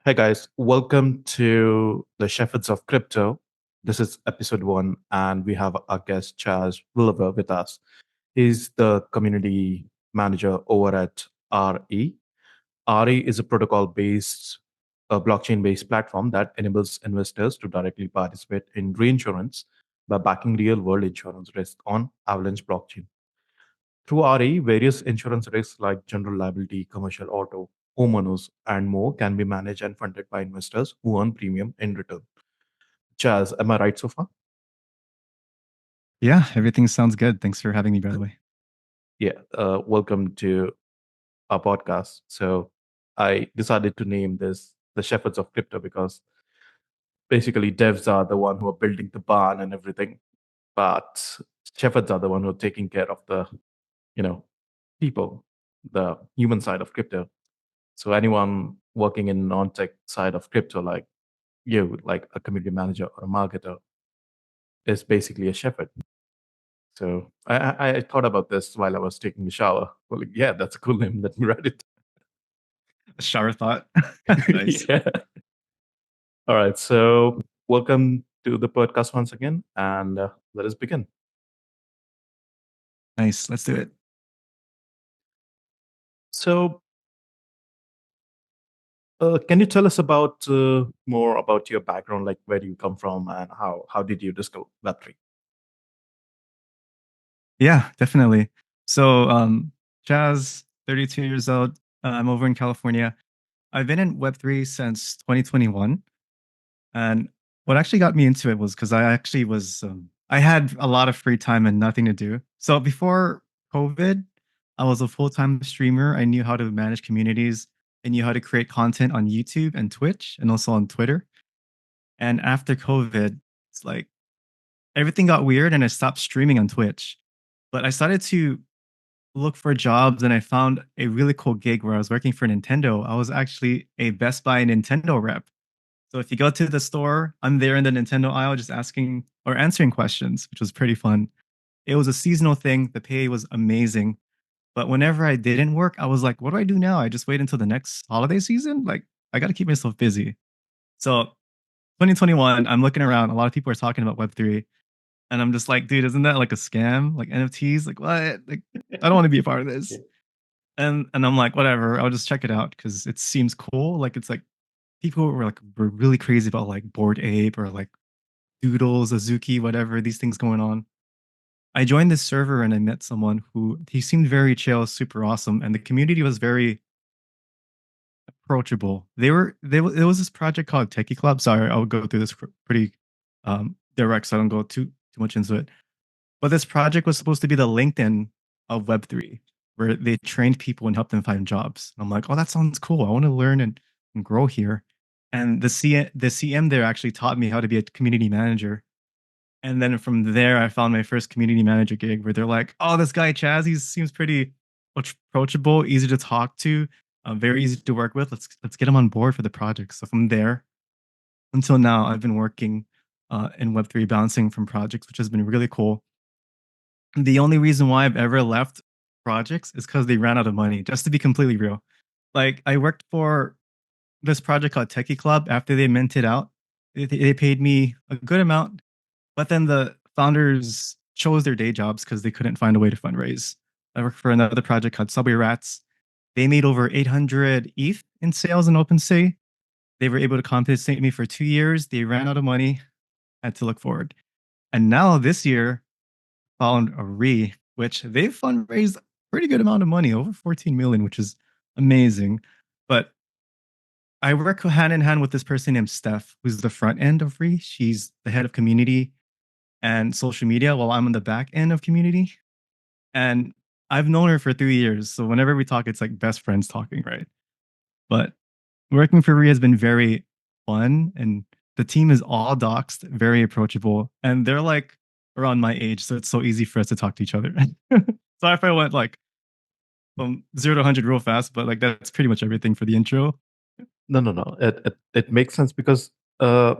Hey guys, welcome to the Shepherds of Crypto. This is episode one, and we have our guest Chaz Villaver with us. He's the community manager over at RE. RE is a protocol-based, blockchain-based platform that enables investors to directly participate in reinsurance by backing real-world insurance risk on Avalanche blockchain. Through RE, various insurance risks like general liability, commercial auto, homeowners, and more can be managed and funded by investors who earn premium in return. Chaz, am I right so far? Yeah, everything sounds good. Thanks for having me, by the way. Yeah, welcome to our podcast. So I decided to name this the Shepherds of Crypto because basically devs are the one who are building the barn and everything, but shepherds are the one who are taking care of the, you know, people, the human side of crypto. So anyone working in non-tech side of crypto, like you, like a community manager or a marketer, is basically a shepherd. So I thought about this while I was taking a shower. Well, like, yeah, that's a cool name. Let me write it. A shower thought. Nice. Yeah. All right. So welcome to the podcast once again, and let us begin. Nice. Let's do it. So, can you tell us about more about your background, like where do you come from, and how did you discover Web3? Yeah, definitely. So, Chaz, 32 years old. I'm over in California. I've been in Web3 since 2021. And what actually got me into it was because I had a lot of free time and nothing to do. So before COVID, I was a full-time streamer. I knew how to manage communities. I knew how to create content on YouTube and Twitch and also on Twitter. And after COVID, it's like everything got weird and I stopped streaming on Twitch. But I started to look for jobs and I found a really cool gig where I was working for Nintendo. I was actually a Best Buy Nintendo rep. So if you go to the store, I'm there in the Nintendo aisle just asking or answering questions, which was pretty fun. It was a seasonal thing. The pay was amazing. But whenever I didn't work, I was like, what do I do now? I just wait until the next holiday season? Like, I got to keep myself busy. So 2021, I'm looking around. A lot of people are talking about Web3. And I'm just like, dude, isn't that like a scam? Like NFTs? Like what? Like, I don't want to be a part of Yeah. this. And I'm like, whatever, I'll just check it out because it seems cool. Like it's like people were really crazy about like Bored Ape or like Doodles, Azuki, whatever, these things going on. I joined this server and I met someone who he seemed very chill, super awesome, and the community was very approachable. There was this project called Techie Club. Sorry, I'll go through this pretty direct, so I don't go too much into it. But this project was supposed to be the LinkedIn of Web3, where they trained people and helped them find jobs. I'm like, oh, that sounds cool. I want to learn and grow here. And the CM there actually taught me how to be a community manager. And then from there, I found my first community manager gig where they're like, oh, this guy Chaz, he seems pretty approachable, easy to talk to, very easy to work with. Let's get him on board for the project. So from there until now, I've been working in Web3, bouncing from projects, which has been really cool. The only reason why I've ever left projects is because they ran out of money, just to be completely real. Like, I worked for this project called Techie Club after they minted out. They paid me a good amount, but then the founders chose their day jobs because they couldn't find a way to fundraise. I worked for another project called Subway Rats. They made over 800 ETH in sales in OpenSea. They were able to compensate me for 2 years. They ran out of money, had to look forward. And now this year, found a re, which they fundraised a pretty good amount of money, over 14 million, which is amazing. But I work hand in hand with this person named Steph, who's the front end of re. She's the head of community and social media, while I'm on the back end of community. And I've known her for 3 years. So whenever we talk, it's like best friends talking, right? But working for re has been very fun. And the team is all doxed, very approachable. And they're like around my age. So it's so easy for us to talk to each other. Sorry if I went like from 0 to 100 real fast, but like that's pretty much everything for the intro. No, no, no. It makes sense because uh,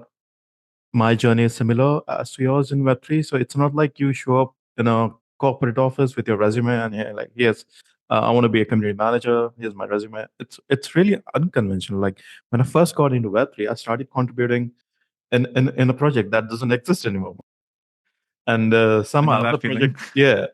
my journey is similar as to yours in Web3. So it's not like you show up in a corporate office with your resume and you're like, yes, I want to be a community manager. Here's my resume. It's really unconventional. Like when I first got into Web3, I started contributing in a project that doesn't exist anymore. And I know somehow the that feeling. project, yeah,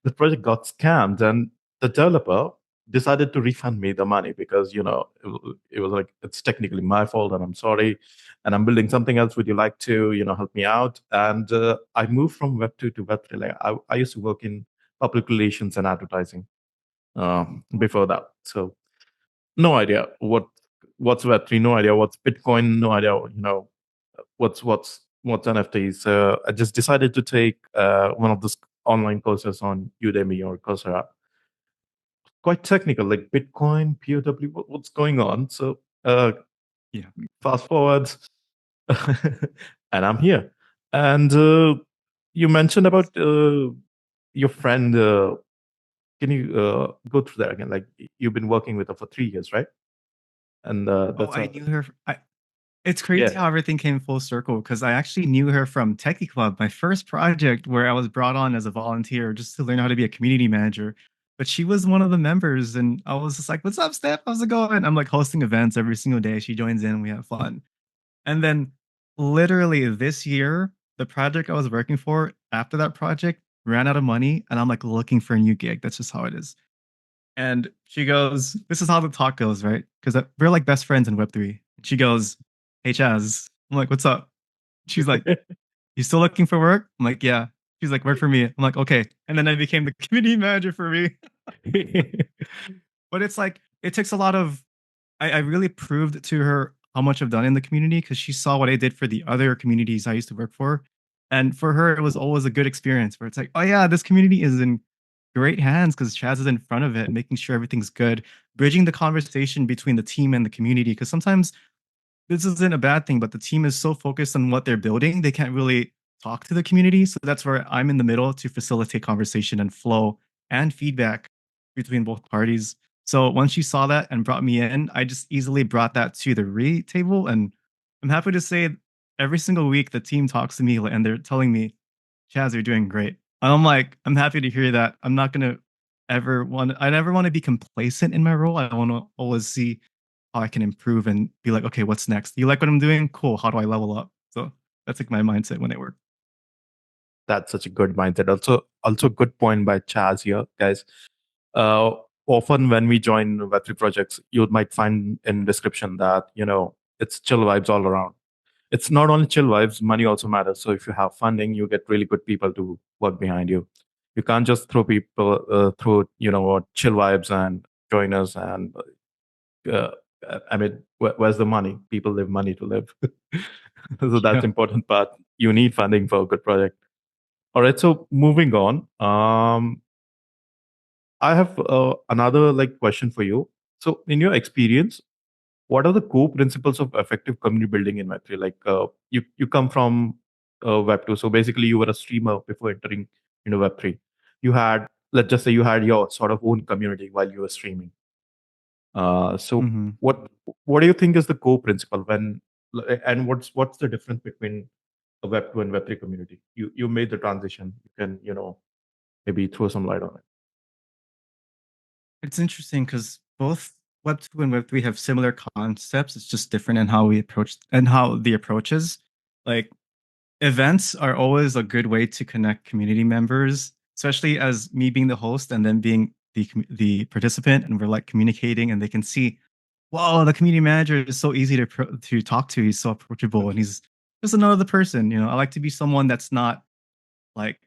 the project got scammed, and the developer decided to refund me the money because it was like it's technically my fault, and I'm sorry, and I'm building something else. Would you like to help me out? And I moved from Web 2 to Web 3. Like I used to work in public relations and advertising before that, so no idea what's Web 3, no idea what's Bitcoin, no idea what's NFTs. I just decided to take one of those online courses on Udemy or Coursera. Quite technical, like Bitcoin, POW, what's going on? So Yeah. fast forward, and I'm here. And you mentioned about your friend. Can you go through that again? Like you've been working with her for 3 years, right? And Oh, that's I a knew her. It's crazy yeah. how everything came full circle because I actually knew her from Techie Club, my first project where I was brought on as a volunteer just to learn how to be a community manager. But she was one of the members, and I was just like, "What's up, Steph? How's it going?" I'm like hosting events every single day. She joins in, we have fun. And then literally this year, the project I was working for after that project ran out of money, and I'm like looking for a new gig. That's just how it is. And she goes, "This is how the talk goes, right? Because we're like best friends in Web3." She goes, "Hey, Chaz." I'm like, "What's up?" She's like, "You still looking for work?" I'm like, "Yeah." She's like, "Work for me." I'm like, "Okay." And then I became the community manager for me. But it's like, it takes a lot of, I really proved to her how much I've done in the community because she saw what I did for the other communities I used to work for. And for her, it was always a good experience where it's like, oh yeah, this community is in great hands because Chaz is in front of it, making sure everything's good, bridging the conversation between the team and the community. Because sometimes this isn't a bad thing, but the team is so focused on what they're building, they can't really talk to the community. So that's where I'm in the middle to facilitate conversation and flow and feedback between both parties. So once she saw that and brought me in, I just easily brought that to the re table. And I'm happy to say every single week the team talks to me and they're telling me, Chaz, you're doing great. And I'm like, I'm happy to hear that. I'm not gonna I never want to be complacent in my role. I want to always see how I can improve and be like, okay, what's next? You like what I'm doing? Cool. How do I level up? So that's like my mindset when I work. That's such a good mindset. Also, good point by Chaz here, guys. Uh, Often when we join Web3 projects, you might find in description that it's chill vibes all around. It's not only chill vibes; money also matters. So if you have funding, you get really good people to work behind you. You can't just throw people through chill vibes and join us. And uh, I mean, where's the money? People live money to live. So that's Yeah. important part. You need funding for a good project. All right, so moving on. I have another like question for you. So, in your experience, what are the core principles of effective community building in Web3? Like, you come from Web2, so basically you were a streamer before entering Web3. You had, let's just say, you had your sort of own community while you were streaming. So, Hmm. what do you think is the core principle and what's the difference between a Web2 and Web3 community? You made the transition. You can maybe throw some light on it. It's interesting because both Web 2 and Web 3 have similar concepts. It's just different in how we approach and how the approach is. Like events are always a good way to connect community members, especially as me being the host and then being the participant, and we're like communicating, and they can see, whoa, the community manager is so easy to talk to. He's so approachable, and he's just another person. I like to be someone that's not like,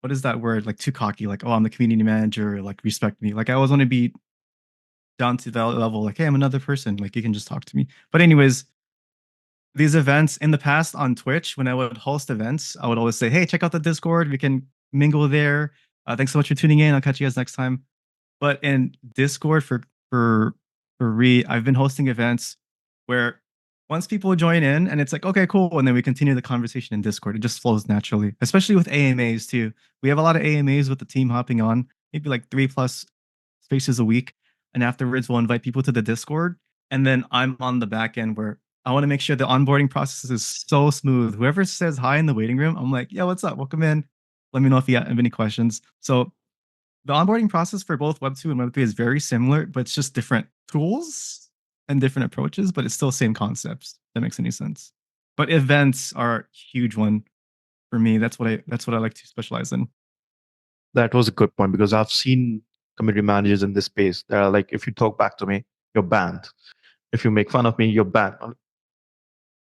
what is that word? Like too cocky, like, oh, I'm the community manager, like respect me. Like I always want to be down to that level, like, hey, I'm another person. Like you can just talk to me. But anyways, these events in the past on Twitch, when I would host events, I would always say, hey, check out the Discord. We can mingle there. Thanks so much for tuning in. I'll catch you guys next time. But in Discord for I've been hosting events where once people join in and it's like, okay, cool. And then we continue the conversation in Discord. It just flows naturally, especially with AMAs too. We have a lot of AMAs with the team hopping on, maybe like 3+ spaces a week. And afterwards, we'll invite people to the Discord. And then I'm on the back end where I want to make sure the onboarding process is so smooth. Whoever says hi in the waiting room, I'm like, yeah, what's up? Welcome in. Let me know if you have any questions. So the onboarding process for both Web 2 and Web 3 is very similar, but it's just different tools and different approaches, but it's still same concepts. If that makes any sense. But events are a huge one for me. That's what I like to specialize in. That was a good point because I've seen community managers in this space that are like, if you talk back to me, you're banned. If you make fun of me, you're banned. I'm like,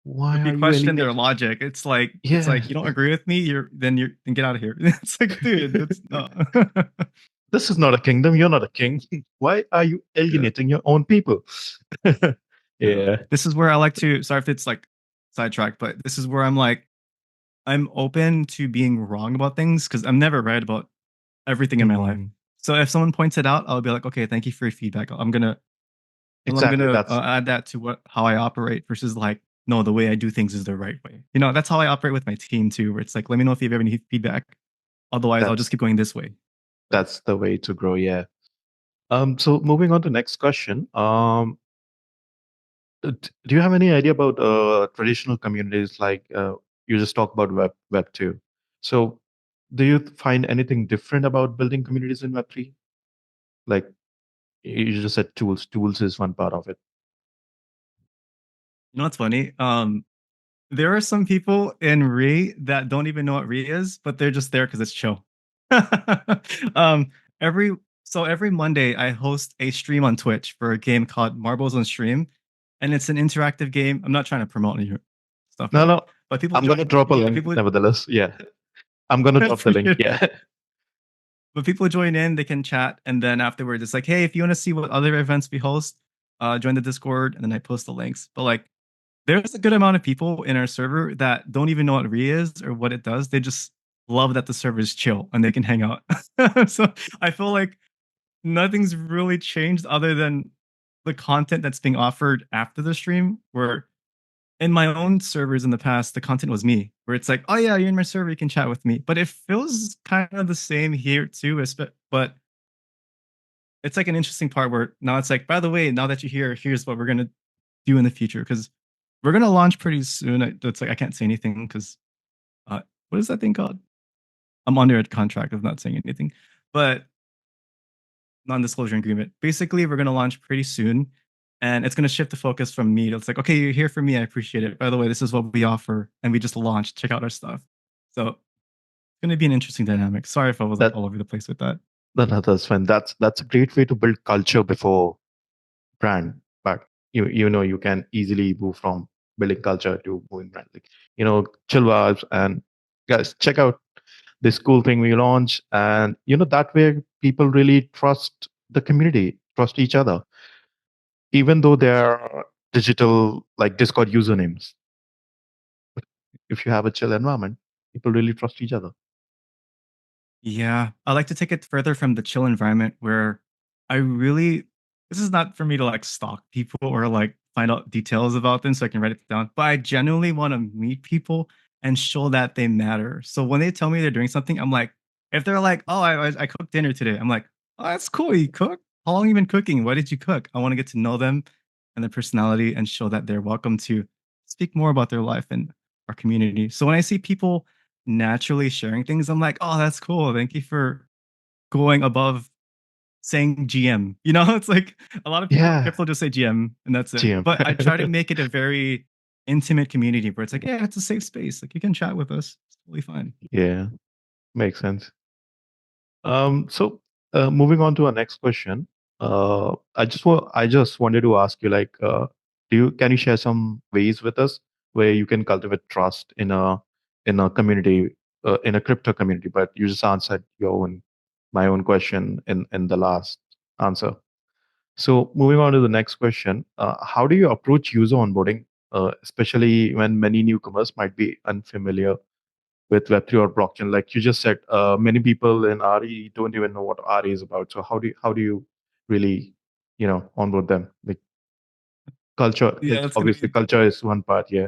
why If you are you question their alienating? logic, it's Yeah, like you don't agree with me, then get out of here. It's like, dude, that's no. this is not a kingdom. You're not a king. Why are you Yeah. alienating your own people? Yeah. Yeah. This is where I like to, sorry if it's like sidetracked, but this is where I'm like, I'm open to being wrong about things because I'm never right about everything in my life. Mm, So if someone points it out, I'll be like, okay, thank you for your feedback. I'm exactly. gonna That's add that to what how I operate versus like, no, the way I do things is the right way. That's how I operate with my team too, where it's like, let me know if you have any feedback. Otherwise, I'll just that's keep going this way. So, that's the way to grow. Yeah. So moving on to next question. Do you have any idea about traditional communities like you just talk about Web 2? So do you find anything different about building communities in Web 3? Like you just said tools. Tools is one part of it. what's funny? There are some people in Re that don't even know what Re is, but they're just there because it's chill. um, every every Monday I host a stream on Twitch for a game called Marbles on Stream, and it's an interactive game. I'm not trying to promote any stuff, No, right? no. But people I'm gonna join. drop a Yeah, link people. nevertheless. Yeah. I'm gonna drop the link. Forget Yeah. it. But people join in, they can chat, and then afterwards, it's like, hey, if you want to see what other events we host, join the Discord, and then I post the links. But like, there's a good amount of people in our server that don't even know what RE is or what it does. They just love that the server is chill and they can hang out. So I feel like nothing's really changed other than the content that's being offered after the stream. Where in my own servers in the past, the content was me, where it's like, oh yeah, you're in my server, you can chat with me. But it feels kind of the same here too, but it's like an interesting part where now it's like, by the way, now that you're here, here's what we're gonna do in the future because we're gonna launch pretty soon. It's like I can't say anything because what is that thing called? I'm under a contract of not saying anything, but non-disclosure agreement. Basically, we're gonna launch pretty soon, and it's gonna shift the focus from me. It's like, okay, you're here for me. I appreciate it. By the way, this is what we offer, and we just launched. Check out our stuff. So it's gonna be an interesting dynamic. Sorry if I was like That all over the place with that. that's fine. That's a great way to build culture before brand. But you can easily move from building culture to moving brand. Like, chill vibes and guys, check out this cool thing we launch. And that way people really trust the community, trust each other, even though they're digital like Discord usernames. If you have a chill environment, people really trust each other. Yeah, I like to take it further from the chill environment where I really, this is not for me to like stalk people or like find out details about them so I can write it down, but I genuinely want to meet people and show that they matter. So when they tell me they're doing something, I'm like, if they're like, oh, I cooked dinner today, I'm like, oh, that's cool. You cook? How long you been cooking? What did you cook? I want to get to know them and their personality and show that they're welcome to speak more about their life and our community. So when I see people naturally sharing things, I'm like, oh, that's cool. Thank you for going above saying GM. It's like a lot of people in Yeah, crypto just say GM and that's it. GM. But I try to make it a very intimate community where it's like, yeah, it's a safe space. Like you can chat with us. It's totally fine. Yeah, makes sense. So moving on to our next question. I just wanted to ask you, like, can you share some ways with us where you can cultivate trust in a community, in a crypto community? But you just answered my own question in the last answer. So moving on to the next question, how do you approach user onboarding, especially when many newcomers might be unfamiliar with Web3 or blockchain? Like you just said, many people in RE don't even know what RE is about. So how do you really, onboard them? Like culture, Yeah, it's that's gonna obviously be culture is one part. Yeah.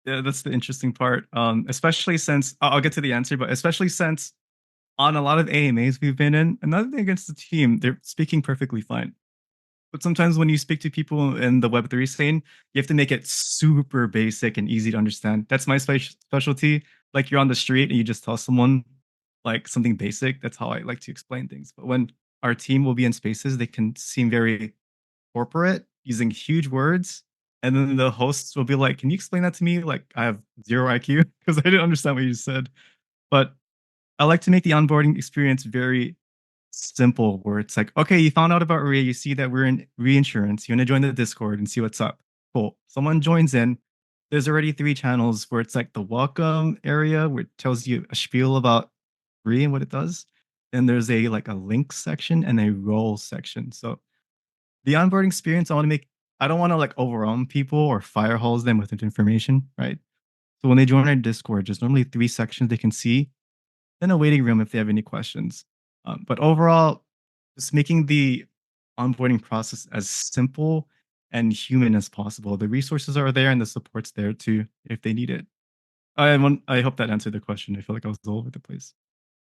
yeah, that's the interesting part. Especially since I'll get to the answer, but especially since on a lot of AMAs we've been in, another thing against the team, they're speaking perfectly fine. But sometimes when you speak to people in the Web3 scene, you have to make it super basic and easy to understand. That's my specialty. Like you're on the street and you just tell someone. like something basic. That's how I like to explain things. But when our team will be in spaces, they can seem very corporate, using huge words. And then the hosts will be like, "Can you explain that to me? Like, I have zero IQ because I didn't understand what you said." But I like to make the onboarding experience very simple, where it's like, okay, you found out about RE, you see that we're in reinsurance, you want to join the Discord and see what's up. Cool. Someone joins in. There's already three channels where it's like the welcome area where it tells you a spiel about RE and what it does. Then there's a like a link section and a role section. So the onboarding experience, I don't want to like overwhelm people or fire hose them with information, right? So when they join our Discord, there's normally three sections they can see, then a waiting room if they have any questions. But overall, just making the onboarding process as simple and human as possible. The resources are there and the support's there too if they need it. I hope that answered the question. I feel like I was all over the place.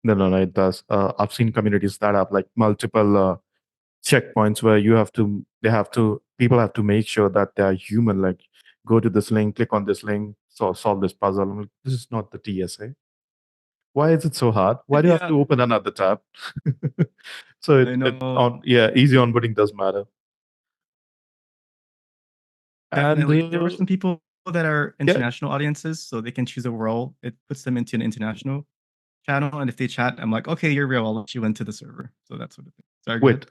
No, no, no, it does. I've seen communities that have like multiple checkpoints where people have to make sure that they are human. Like, go to this link, click on this link, so solve this puzzle. I'm like, this is not the TSA. Why is it so hard? Why do you have Yeah, to open another tab? So I it know. on yeah, easy onboarding does matter. And Definitely. There were some people that are yeah, international audiences, so they can choose a role. It puts them into an international channel. And if they chat, I'm like, okay, you're real. I'll let you into the server. So that's what it is. Sorry, go ahead.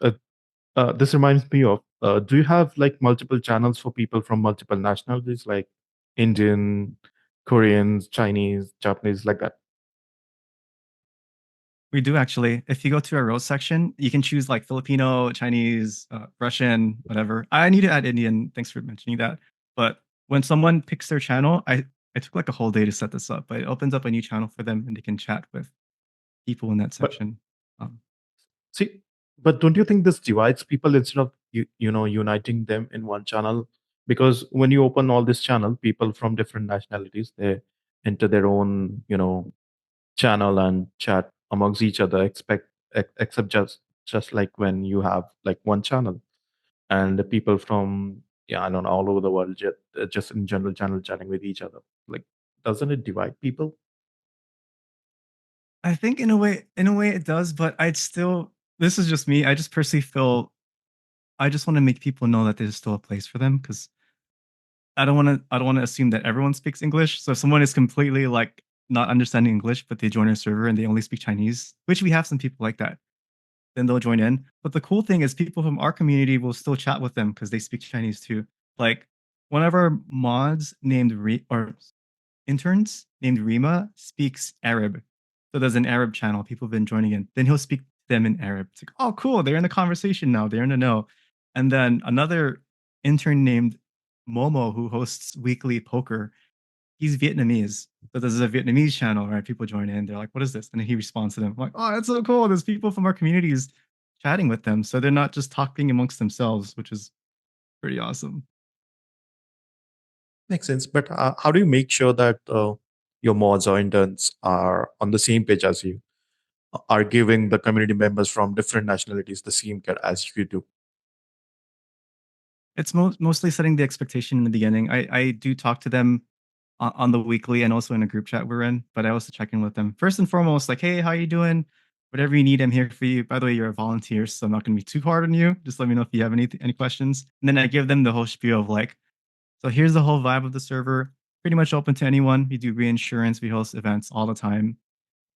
wait. This reminds me of. Do you have like multiple channels for people from multiple nationalities, like Indian, Koreans, Chinese, Japanese, like that? We do actually. If you go to our row section, you can choose like Filipino, Chinese, Russian, whatever. I need to add Indian. Thanks for mentioning that. But when someone picks their channel, I took like a whole day to set this up, but it opens up a new channel for them and they can chat with people in that But section. Um, see, but don't you think this divides people instead of uniting them in one channel? Because when you open all this channel, people from different nationalities, they enter their own channel and chat amongst each other. Except just like when you have like one channel, and the people from, yeah, I don't know, all over the world, just in general channel chatting with each other. Like, doesn't it divide people? I think in a way it does, but I'd still, this is just me. I just personally feel I just want to make people know that there's still a place for them because I don't want to assume that everyone speaks English. So if someone is completely like not understanding English, but they join our server and they only speak Chinese, which we have some people like that, then they'll join in. But the cool thing is people from our community will still chat with them because they speak Chinese too. Like one of our mods named or interns named Rima speaks Arab. So there's an Arab channel. People have been joining in. Then he'll speak to them in Arab. It's like, oh, cool. They're in the conversation now. They're in the know. And then another intern named Momo, who hosts weekly poker, he's Vietnamese. So there's a Vietnamese channel, right? People join in. They're like, what is this? And then he responds to them. I'm like, oh, that's so cool. There's people from our communities chatting with them. So they're not just talking amongst themselves, which is pretty awesome. Makes sense. But how do you make sure that your mods or interns are on the same page as you, are giving the community members from different nationalities the same care as you do? It's mostly setting the expectation in the beginning. I do talk to them on the weekly and also in a group chat we're in, but I also check in with them first and foremost, like, hey, how you doing? Whatever you need, I'm here for you. By the way, you're a volunteer, so I'm not going to be too hard on you. Just let me know if you have any questions. And then I give them the whole spiel of like, so here's the whole vibe of the server. Pretty much open to anyone. We do reinsurance. We host events all the time.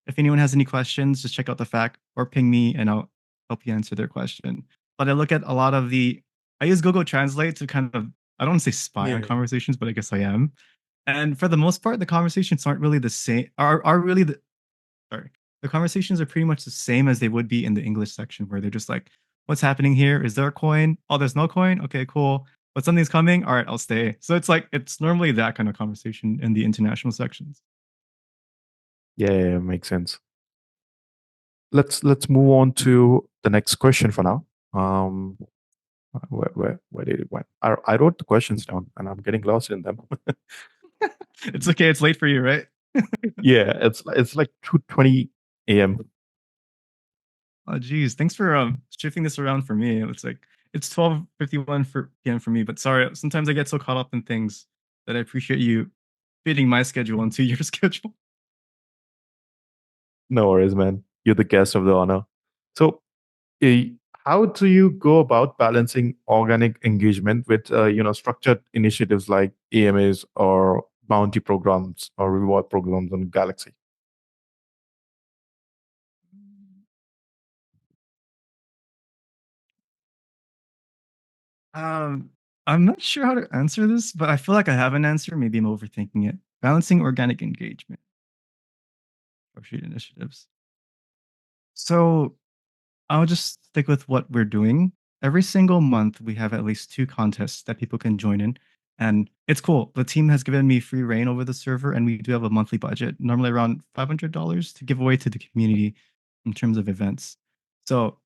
If anyone has any questions, just check out the fact or ping me and I'll help you answer their question. But I look at a lot of I use Google Translate to kind of, I don't want to say spy on Yeah. conversations, but I guess I am. And for the most part, the conversations aren't really the same, are really sorry. The conversations are pretty much the same as they would be in the English section where they're just like, what's happening here? Is there a coin? Oh, there's no coin? Okay, cool. But something's coming? All right, I'll stay. So it's like, it's normally that kind of conversation in the international sections. Yeah, yeah, yeah, makes sense. Let's move on to the next question for now. Um, where did it went? I wrote the questions down and I'm getting lost in them. It's okay. It's late for you, right? Yeah, it's like 2:20 a.m. Oh, geez. Thanks for shifting this around for me. It's like it's 12:51 for p.m. for me, but sorry, sometimes I get so caught up in things that I appreciate you fitting my schedule into your schedule. No worries, man. you're the guest of the honor. So, eh, how do you go about balancing organic engagement with structured initiatives like AMAs or bounty programs or reward programs on Galaxy? Um, I'm not sure how to answer this, but I feel like I have an answer. Maybe I'm overthinking it. Balancing organic engagement, structured initiatives. So I'll just stick with what we're doing. Every single month, we have at least 2 contests that people can join in. And it's cool. The team has given me free reign over the server, and we do have a monthly budget, normally around $500 to give away to the community in terms of events. So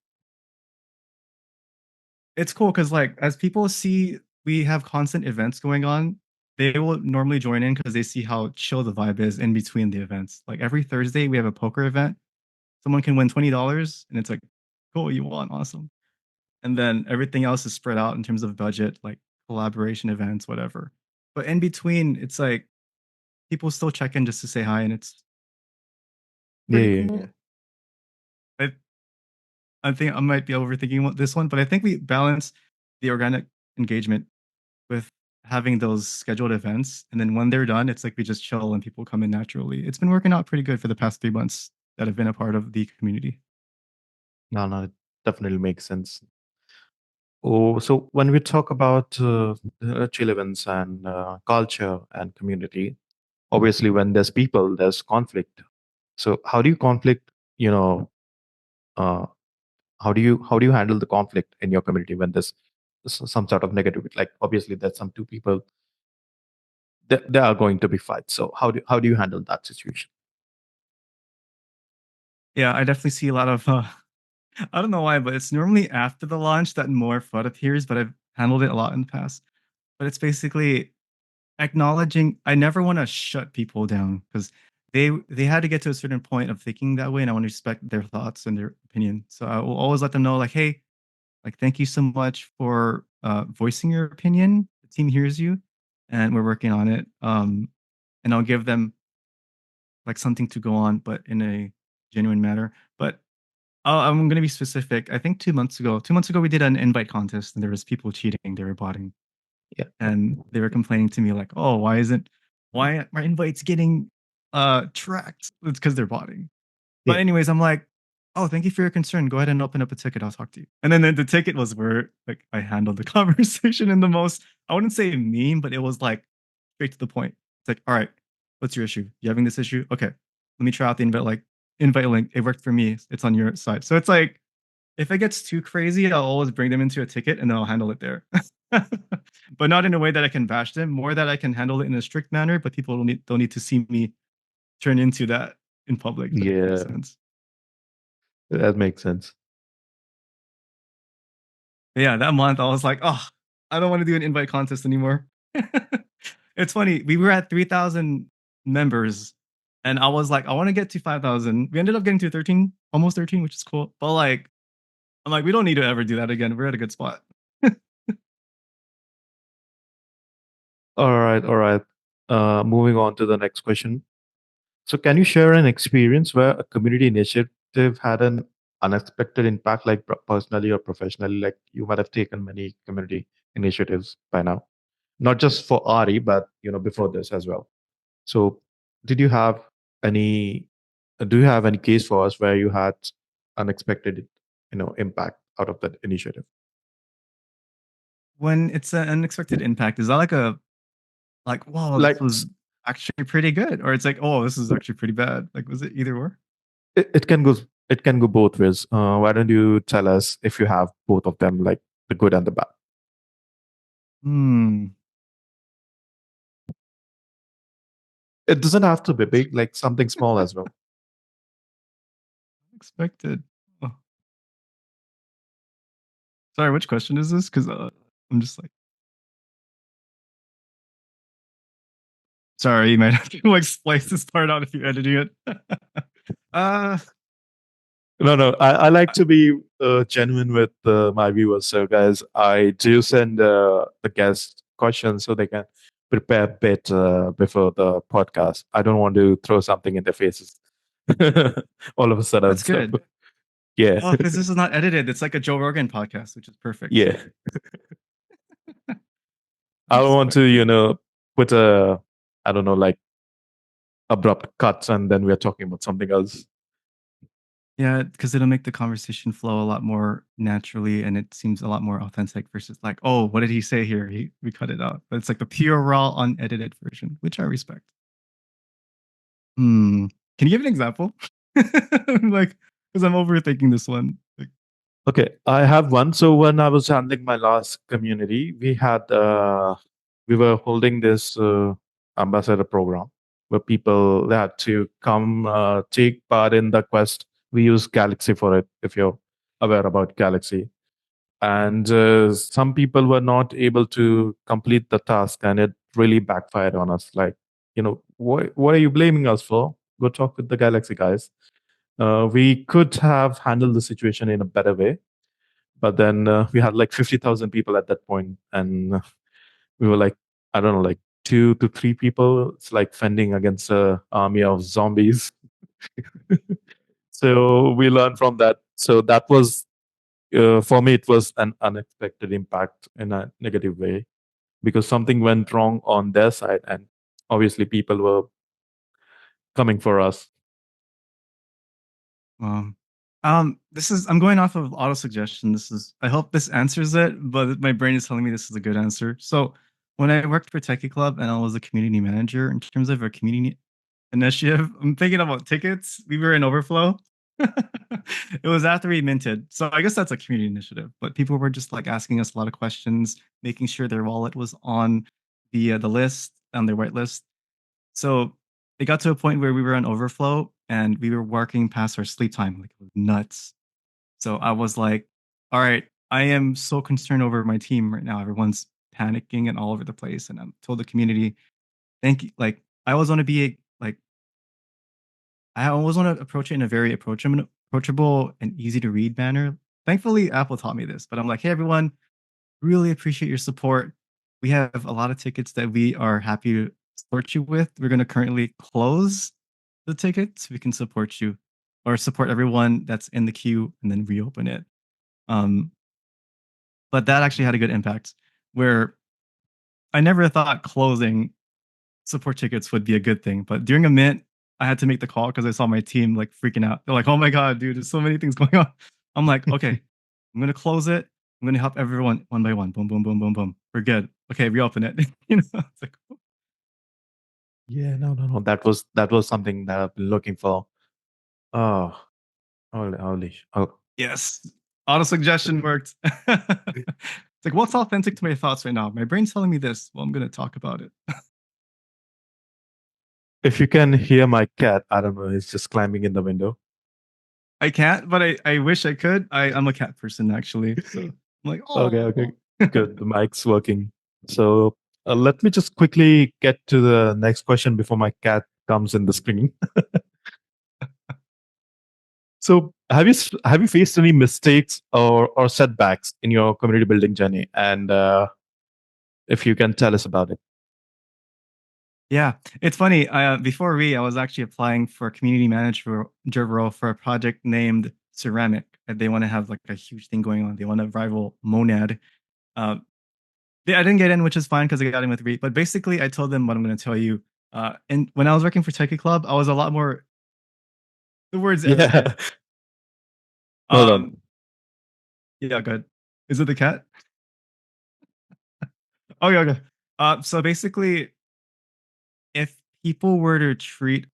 it's cool because, like, as people see we have constant events going on, they will normally join in because they see how chill the vibe is in between the events. Like every Thursday, we have a poker event. Someone can win $20, and it's like, cool, you won, awesome. And then everything else is spread out in terms of budget, like collaboration events, whatever. But in between, it's like people still check in just to say hi, and it's Yeah, pretty yeah, yeah. cool. I I think I might be overthinking this one, but I think we balance the organic engagement with having those scheduled events, and then when they're done, it's like we just chill and people come in naturally. It's been working out pretty good for the past 3 months that I've been a part of the community. No, no, it definitely makes sense. Oh, so when we talk about chill events and culture and community, obviously when there's people, there's conflict. So how do you conflict? Uh, how do you handle the conflict in your community when there's some sort of negativity? Like obviously there's some two people, there are going to be fights. So how do you handle that situation? Yeah, I definitely see a lot of I don't know why, but it's normally after the launch that more FUD appears, but I've handled it a lot in the past. But it's basically acknowledging I never want to shut people down because they had to get to a certain point of thinking that way, and I want to respect their thoughts and their opinion. So I will always let them know, like, hey, like, thank you so much for voicing your opinion. The team hears you, and we're working on it. And I'll give them like something to go on, but in a genuine manner. But I'm gonna be specific. I think 2 months ago, we did an invite contest, and there was people cheating. They were botting, Yeah. and they were complaining to me like, "Oh, why aren't my invites getting tracked?" It's because they're botting. Yeah. But anyways, I'm like, "Oh, thank you for your concern. Go ahead and open up a ticket. I'll talk to you." And then the ticket was where like I handled the conversation in the most, I wouldn't say mean, but it was like straight to the point. It's like, "All right, what's your issue? You having this issue? Okay, let me try out the invite link. It worked for me. It's on your side." So it's like if it gets too crazy, I'll always bring them into a ticket and then I'll handle it there. But not in a way that I can bash them, more that I can handle it in a strict manner, but people don't need to see me turn into that in public. If that makes Yeah, sense. that makes sense. But yeah, that month I was like, oh, I don't want to do an invite contest anymore. It's funny. We were at 3,000 members, and I was like, I want to get to 5,000. We ended up getting to 13, almost 13, which is cool. But like, I'm like, we don't need to ever do that again. We're at a good spot. All right, all right. Moving on to the next question. So, can you share an experience where a community initiative had an unexpected impact, like personally or professionally? Like you might have taken many community initiatives by now, not just for RE, but before this as well. So, did you have any? Do you have any case for us where you had unexpected, impact out of that initiative? When it's an unexpected impact, is that like, wow, this Like was actually pretty good, or it's like, oh, this is actually pretty bad? Like, was it either or? it can go both ways. Why don't you tell us if you have both of them, like the good and the bad? Hmm. It doesn't have to be big, like something small as well. Unexpected. Oh, sorry, which question is this? Because I'm just like, sorry, you might have to like splice this part out if you're editing it. uh, No, no, I like to be genuine with my viewers. So, guys, I do send the guest questions so they can prepare a bit before the podcast. I don't want to throw something in their faces. All of a sudden. That's So good. yeah, Oh, because this is not edited. It's like a Joe Rogan podcast, which is perfect. yeah. I I'm don't want to, sweating. put a, I don't know, like abrupt cuts and then we're talking about something else. Yeah, because it'll make the conversation flow a lot more naturally, and it seems a lot more authentic versus like, oh, what did he say here? We cut it out, but it's like the pure raw, unedited version, which I respect. Hmm. Can you give an example? Like, because I'm overthinking this one. Like, Okay, I have one. So when I was handling my last community, we were holding this ambassador program where people they had to come take part in the quest. We use Galaxy for it, if you're aware about Galaxy. And some people were not able to complete the task, and it really backfired on us. Like, what are you blaming us for? Go talk with the Galaxy guys. We could have handled the situation in a better way, but then we had like 50,000 people at that point, and we were like, I don't know, like 2 to 3 people. It's like fending against a army of zombies. So we learned from that. So that was, for me, it was an unexpected impact in a negative way because something went wrong on their side, and obviously people were coming for us. um, this is I'm going off of auto suggestion. I hope this answers it, but my brain is telling me this is a good answer. So when I worked for Techie Club and I was a community manager, in terms of our community initiative, I'm thinking about tickets. We were in overflow. It was after we minted. So I guess that's a community initiative, but people were just like asking us a lot of questions, making sure their wallet was on the list, on their whitelist. So it got to a point where we were on overflow and we were working past our sleep time. Like it was nuts. So I was like, all right, I am so concerned over my team right now. Everyone's panicking and all over the place. And I told the community, thank you. Like I always want to be like I always want to approach it in a very approachable and easy to read manner. Thankfully, Apple taught me this, but I'm like, hey everyone, really appreciate your support. We have a lot of tickets that we are happy to support you with. We're going to currently close the tickets. We can support you or support everyone that's in the queue and then reopen it. Um, but that actually had a good impact where I never thought closing support tickets would be a good thing. But during a mint, I had to make the call because I saw my team like freaking out. They're like, "Oh my god, dude, there's so many things going on." I'm like, "Okay, I'm gonna close it. I'm gonna help everyone one by one. Boom, boom, boom, boom, boom. We're good. Okay, reopen it." It's like, Yeah, no, no, no. That was something that I've been looking for. Oh, holy. Oh, yes, auto suggestion worked. It's like, what's authentic to my thoughts right now? My brain's telling me this. Well, I'm gonna talk about it. if you can hear my cat, I don't know, he's just climbing in the window. I can't, but I wish I could. I'm a cat person actually, so I'm like, Okay, oh. okay, good. The mic's working. So let me just quickly get to the next question before my cat comes in the screen. So have you faced any mistakes or setbacks in your community building journey? And if you can tell us about it. Yeah, it's funny. Before I was actually applying for a community manager role for a project named Ceramic. And they want to have like a huge thing going on. They want to rival Monad. Uh, I didn't get in, which is fine because I got in with Reed. But basically, I told them what I'm going to tell you. And when I was working for Techie Club, I was a lot more. The words edited. Yeah. Hold Um, on. yeah, good. Is it the cat? Oh, yeah, okay. So basically, if people were to treat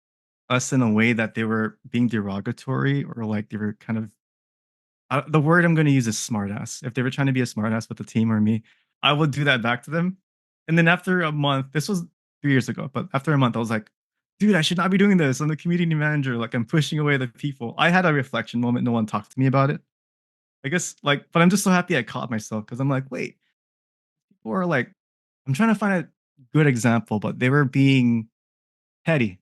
us in a way that they were being derogatory or like they were kind of the word I'm going to use is smartass. If they were trying to be a smartass with the team or me, I would do that back to them. And then after a month, this was 3 years ago, but after a month, I was like, dude, I should not be doing this. I'm the community manager. Like, I'm pushing away the people. I had a reflection moment. No one talked to me about it. I guess, like, but I'm just so happy I caught myself because I'm like, wait, people are like, I'm trying to find a good example, but they were being petty.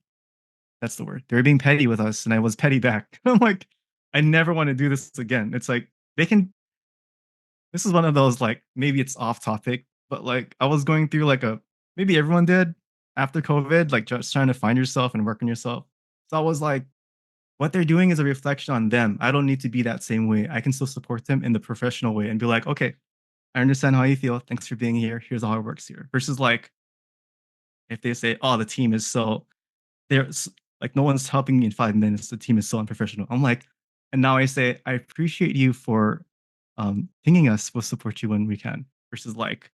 That's the word. They were being petty with us, and I was petty back. I'm like, I never want to do this again. It's like, they can this is one of those like maybe it's off topic, but like I was going through like a maybe everyone did after COVID, like just trying to find yourself and work on yourself. So I was like, what they're doing is a reflection on them. I don't need to be that same way. I can still support them in the professional way and be like, okay, I understand how you feel. Thanks for being here. Here's how it works here. Versus like if they say, oh, the team is so there's like no one's helping me in 5 minutes. The team is so unprofessional. I'm like, and now I say, I appreciate you for pinging us. We'll support you when we can. Versus like,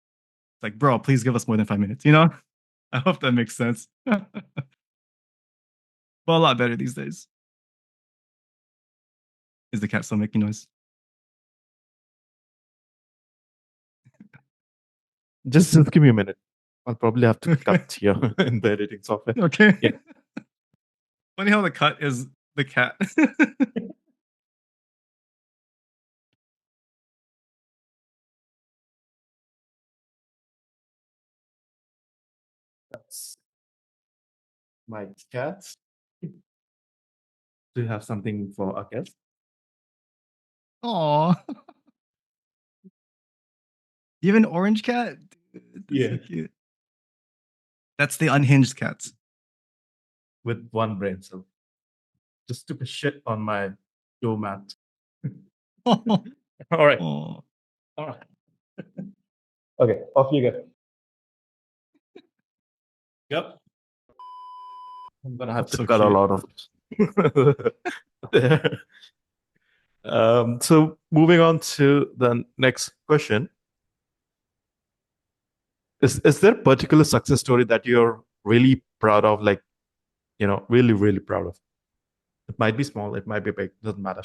bro, please give us more than 5 minutes. You know? I hope that makes sense. But a lot better these days. Is the cat still making noise? Just give me a minute. I'll probably have to Okay. cut here in the editing software. Okay. Yeah. Funny how the cut is the cat. That's my cat. Do you have something for our guest? Aw. You have an orange cat? That's so cute. That's the unhinged cats. With one brain cell. Just took a shit on my doormat. Oh. All right. Oh. All right. Okay, off you go. Yep. I'm gonna have That's to so cut a cute. lot of there. So moving on to the next question. Is there a particular success story that you're really proud of, like, really, really proud of? It might be small, it might be big, doesn't matter.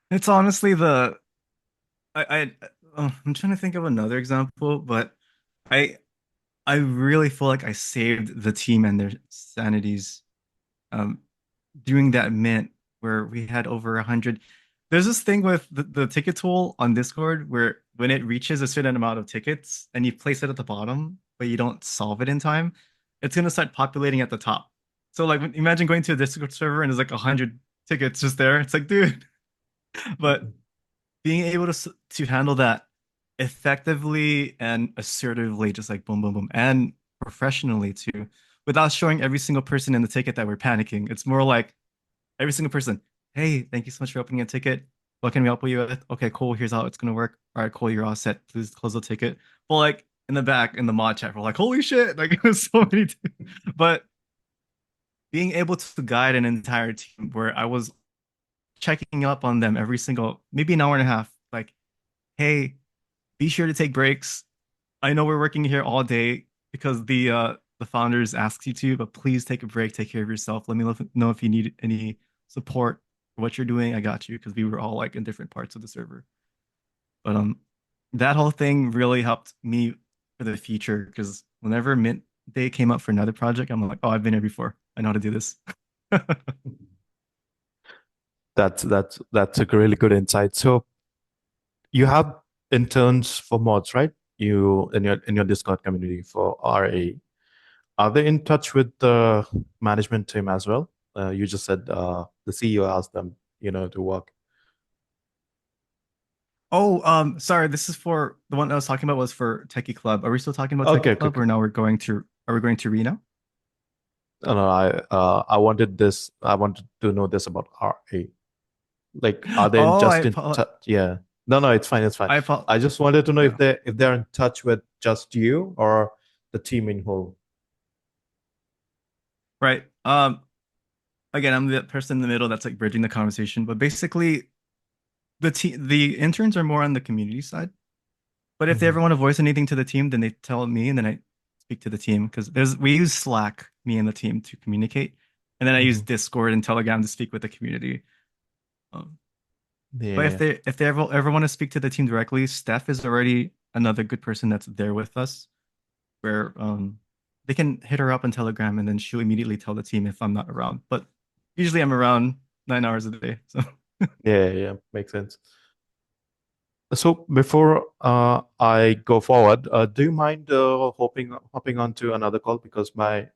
It's honestly the I'm trying to think of another example, but I I really feel like I saved the team and their sanities um doing that mint where we had over 100. There's this thing with the ticket tool on Discord where when it reaches a certain amount of tickets and you place it at the bottom, but you don't solve it in time, it's gonna start populating at the top. So like imagine going to a Discord server and there's like 100 tickets just there. It's like, dude, but being able to handle that effectively and assertively, just like boom, boom, boom, and professionally too, without showing every single person in the ticket that we're panicking. It's more like every single person, hey, thank you so much for opening a ticket. What can we help you with? Okay, cool. Here's how it's gonna work. All right, cool. You're all set. Please close the ticket. But like in the back in the mod chat, we're like, holy shit! Like it was so many. But being able to guide an entire team where I was checking up on them every single, maybe an hour and a half, like, hey, be sure to take breaks. I know we're working here all day because the founders asked you to, but please take a break, take care of yourself. Let me know if you need any support for what you're doing. I got you because we were all like in different parts of the server. But that whole thing really helped me for the future because whenever Mint Day came up for another project, I'm like, oh, I've been here before. I know how to do this. That's a really good insight. So you have interns for mods, right? You in your Discord community for RA. Are they in touch with the management team as well? You just said the CEO asked them, to work. Oh, sorry. This is for the one I was talking about was for Techie Club. Are we still talking about Okay, Techie okay, Club, okay. or now are we going to Reno? No, no, I wanted to know this about RA. Like, are they Oh, just in touch? Yeah. No, no, it's fine, it's fine. I just wanted to know yeah. if they're in touch with just you or the team in whole. Right. Again, I'm the person in the middle that's like bridging the conversation, but basically the interns are more on the community side. But if they ever Mhm. want to voice anything to the team, then they tell me and then I speak to the team because we use Slack, me and the team to communicate. And then I use Mhm. Discord and Telegram to speak with the community. Um, but Yeah. if they ever want to speak to the team directly, Steph is already another good person that's there with us, where they can hit her up on Telegram and then she'll immediately tell the team if I'm not around. But usually I'm around 9 hours a day. So Yeah, makes sense. So before I go forward, do you mind hopping onto another call because my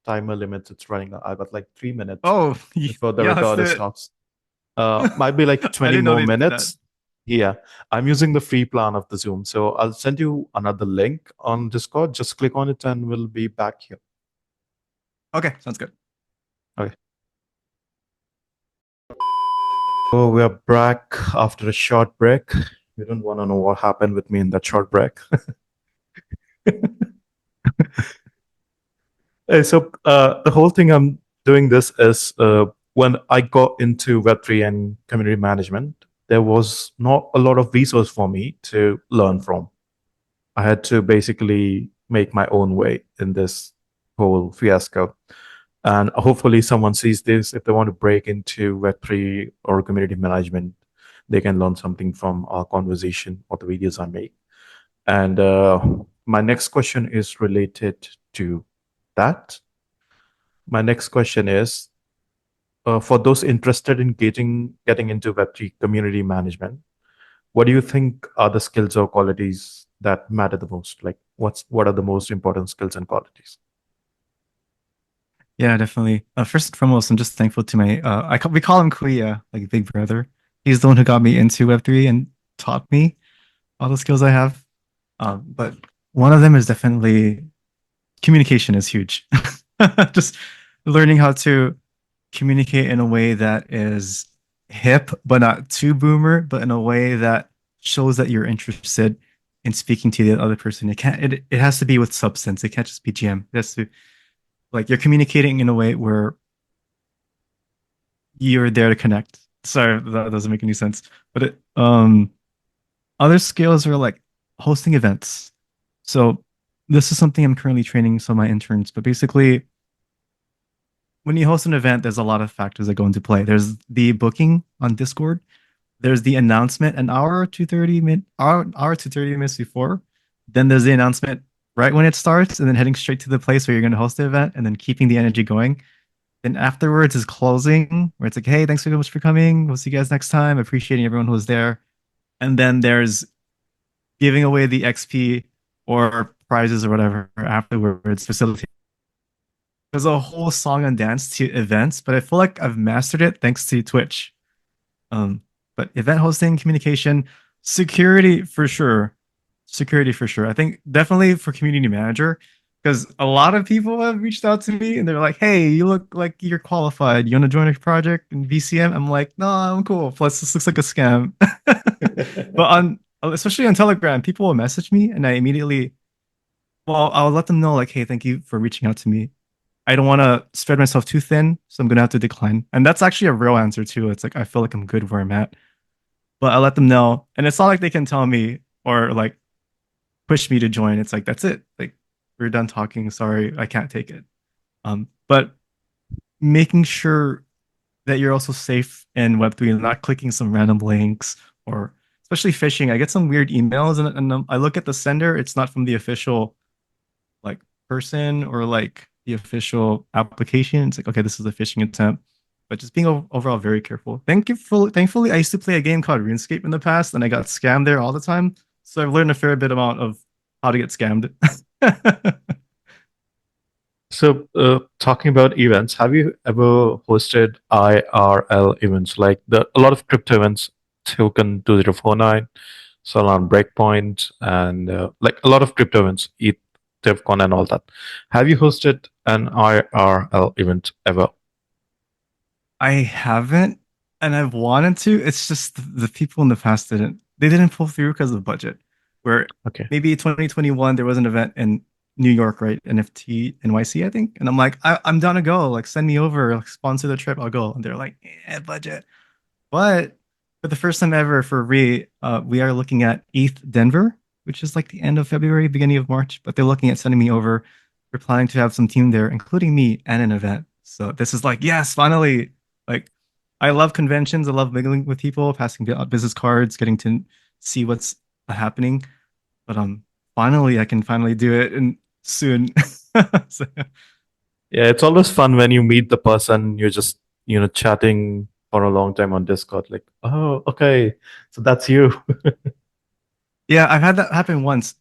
timer limits it's running. I got like 3 minutes oh before the yeah, let's do recorder it. stops. Might be like I 20 didn't know more they did that. minutes. Yeah, I'm using the free plan of the Zoom. So I'll send you another link on Discord. Just click on it and we'll be back here. Okay, sounds good. Okay. Oh, we are back after a short break. You don't want to know what happened with me in that short break. The whole thing I'm doing this is when I got into Web3 and community management, there was not a lot of resource for me to learn from. I had to basically make my own way in this whole fiasco. And hopefully, someone sees this. If they want to break into Web3 or community management, they can learn something from our conversation or the videos I make. And my next question is related to that. My next question is for those interested in getting into Web3 community management, what do you think are the skills or qualities that matter the most? Like, what are the most important skills and qualities? Yeah, definitely. First and foremost, I'm just thankful to my we call him Kuya, like big brother. He's the one who got me into Web3 and taught me all the skills I have. But one of them is definitely communication is huge. Just learning how to communicate in a way that is hip, but not too boomer, but in a way that shows that you're interested in speaking to the other person. It has to be with substance. It can't just be GM. It has to like you're communicating in a way where you're there to connect. Sorry, that doesn't make any sense. But other skills are like hosting events. So this is something I'm currently training some of my interns. But basically, when you host an event, there's a lot of factors that go into play. There's the booking on Discord. There's the announcement an hour to 30 minutes before. Then there's the announcement right when it starts, and then heading straight to the place where you're going to host the event, and then keeping the energy going. Then afterwards is closing, where it's like, hey, thanks so much for coming. We'll see you guys next time. Appreciating everyone who was there. And then there's giving away the XP or prizes or whatever afterwards, facilitating. There's a whole song and dance to events, but I feel like I've mastered it thanks to Twitch. But event hosting, communication, security for sure. Security for sure. I think definitely for community manager, because a lot of people have reached out to me and they're like, "Hey, you look like you're qualified. You want to join a project in VCM?" I'm like, "No, I'm cool. Plus, this looks like a scam." But on especially on Telegram, people will message me and I immediately, well, I'll let them know like, "Hey, thank you for reaching out to me. I don't want to spread myself too thin, so I'm gonna have to decline." And that's actually a real answer too. It's like I feel like I'm good where I'm at, but I let them know, and it's not like they can tell me or like push me to join. It's like that's it. Like we're done talking. Sorry, I can't take it. But making sure that you're also safe in Web3 and not clicking some random links or especially phishing. I get some weird emails and I look at the sender. It's not from the official like person or like the official application. It's like, okay, this is a phishing attempt. But just being overall very careful. Thankfully, I used to play a game called RuneScape in the past, and I got scammed there all the time. So I've learned a fair bit amount of how to get scammed. Talking about events, have you ever hosted IRL events like a lot of crypto events, Token 2049, Solana Breakpoint, and like a lot of crypto events, ETH, DevCon, and all that. Have you hosted an IRL event ever? I haven't, and I've wanted to. It's just the people in the past they didn't pull through because of budget. Where Okay. maybe 2021 there was an event in New York, right? NFT NYC, I think. And I'm like, I'm down to go. Like, send me over, like, sponsor the trip. I'll go. And they're like, yeah, budget. But for the first time ever for we are looking at ETH Denver, which is like the end of February, beginning of March. But they're looking at sending me over. We're planning to have some team there, including me and an event. So this is like, yes, finally. Like, I love conventions. I love mingling with people, passing out business cards, getting to see what's happening. But finally, I can finally do it and soon. So, Yeah, it's always fun when you meet the person, you're just, chatting for a long time on Discord, like, oh, okay, so that's you. yeah, I've had that happen once.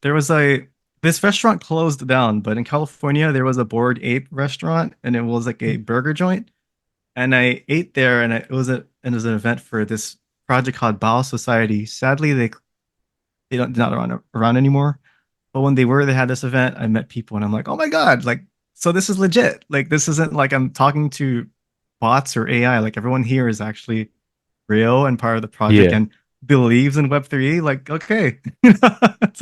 This restaurant closed down, but in California there was a Bored Ape restaurant, and it was like a burger joint. And I ate there, and it was an event for this project called Bao Society. Sadly, they don't they're not around anymore. But when they were, they had this event. I met people, and I'm like, oh my god, like so this is legit. Like this isn't like I'm talking to bots or AI. Like everyone here is actually real and part of the project Yeah. and believes in Web3. Like, okay, it's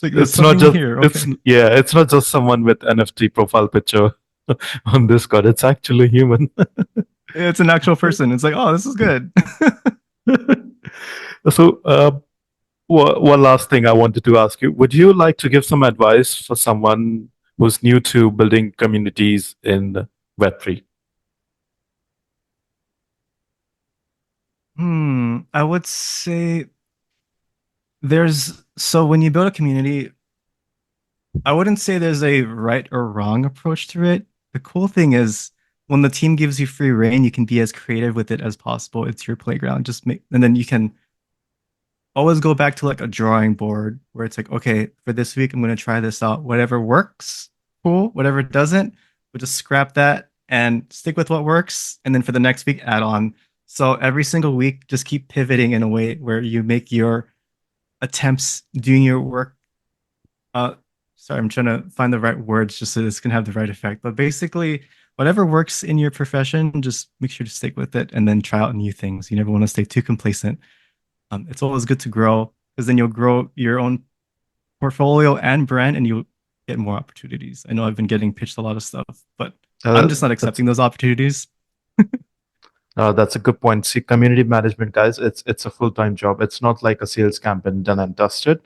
like there's It's not something just here. it's Okay, yeah, it's not just someone with NFT profile picture on Discord. It's actually human. it's an actual person. It's like, oh, this is good. So, one last thing I wanted to ask you. Would you like to give some advice for someone who's new to building communities in Web3? I would say there's so when you build a community, I wouldn't say there's a right or wrong approach to it. The cool thing is when the team gives you free reign, you can be as creative with it as possible. It's your playground. Just make, and then you can always go back to like a drawing board where it's like, okay, for this week, I'm going to try this out. Whatever works, cool. Whatever doesn't, we'll just scrap that and stick with what works. And then for the next week, add on. So every single week, just keep pivoting in a way where you make your attempts doing your work. Uh, sorry, I'm trying to find the right words just so this can have the right effect. But basically, whatever works in your profession, just make sure to stick with it and then try out new things. You never want to stay too complacent. It's always good to grow because then you'll grow your own portfolio and brand and you'll get more opportunities. I know I've been getting pitched a lot of stuff, but I'm just not That's accepting those opportunities. That's a good point. See, community management, guys, it's a full-time job. It's not like a sales campaign done and dusted.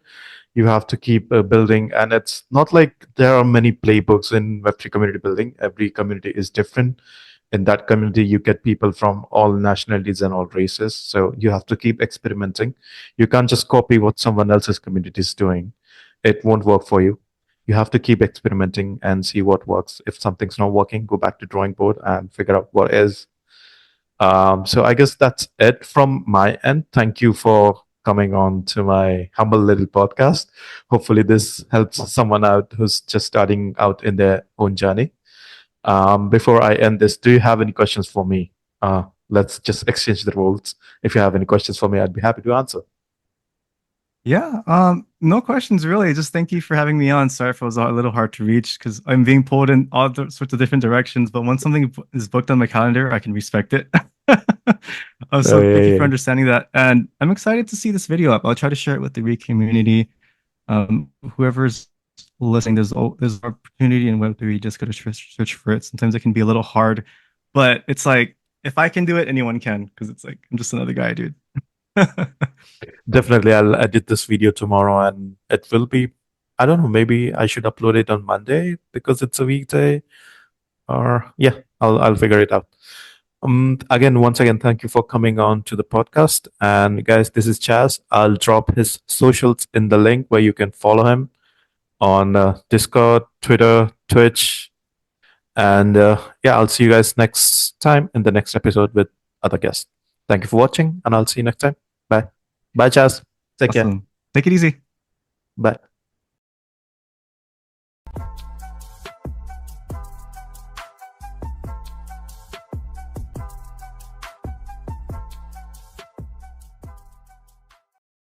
You have to keep building, and it's not like there are many playbooks in Web3 community building. Every community is different. In that community, you get people from all nationalities and all races. So you have to keep experimenting. You can't just copy what someone else's community is doing. It won't work for you. You have to keep experimenting and see what works. If something's not working, go back to drawing board and figure out what is. So I guess that's it from my end. Thank you for coming on to my humble little podcast. Hopefully, this helps someone out who's just starting out in their own journey. Before I end this, do you have any questions for me? Let's just exchange the roles. If you have any questions for me, I'd be happy to answer. Yeah, no questions really. Just thank you for having me on. Sorry if it was a little hard to reach because I'm being pulled in all sorts of different directions. But once something is booked on my calendar, I can respect it. Oh, So yeah, thank you for yeah. understanding that. And I'm excited to see this video up. I'll try to share it with the RE community. Whoever's listening, there's opportunity in Web3. Just gotta search for it. Sometimes it can be a little hard, but it's like if I can do it, anyone can. Because it's like I'm just another guy, dude. Definitely, I'll edit this video tomorrow, and it will be. I don't know. Maybe I should upload it on Monday because it's a weekday. Or yeah, I'll figure it out. Again, once again, thank you for coming on to the podcast. And guys, this is Chaz. I'll drop his socials in the link where you can follow him on Discord, Twitter, Twitch, and yeah, I'll see you guys next time in the next episode with other guests. Thank you for watching, and I'll see you next time. Bye. Bye, Chaz. Take care. Awesome. Take it easy. Bye.